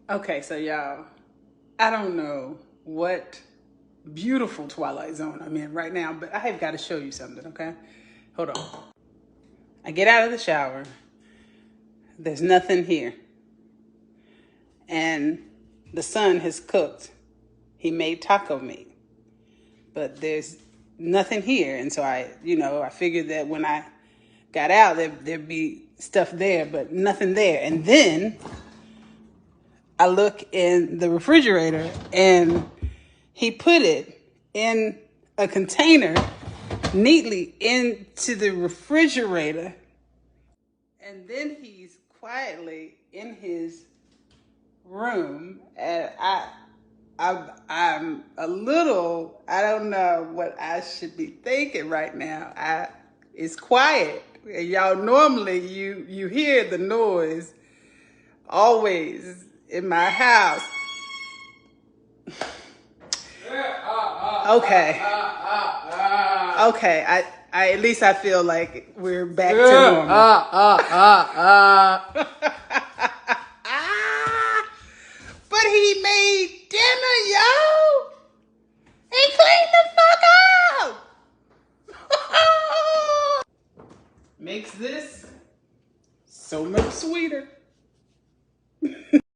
Okay, so y'all, I don't know what beautiful Twilight Zone I'm in right now, but I have got to show you something, okay? Hold on. I get out of the shower. There's nothing here. And the son has cooked. He made taco meat. But there's nothing here. And so I figured that when I got out, there'd be stuff there, but nothing there. And then I look in the refrigerator and he put it in a container neatly into the refrigerator. And then he's quietly in his room, and I'm a little, I don't know what I should be thinking right now. It's quiet. Y'all, normally you hear the noise always in my house. Okay. Okay. I at least I feel like we're back to normal. But he made dinner, yo. He cleaned the fuck up. Makes this so much sweeter.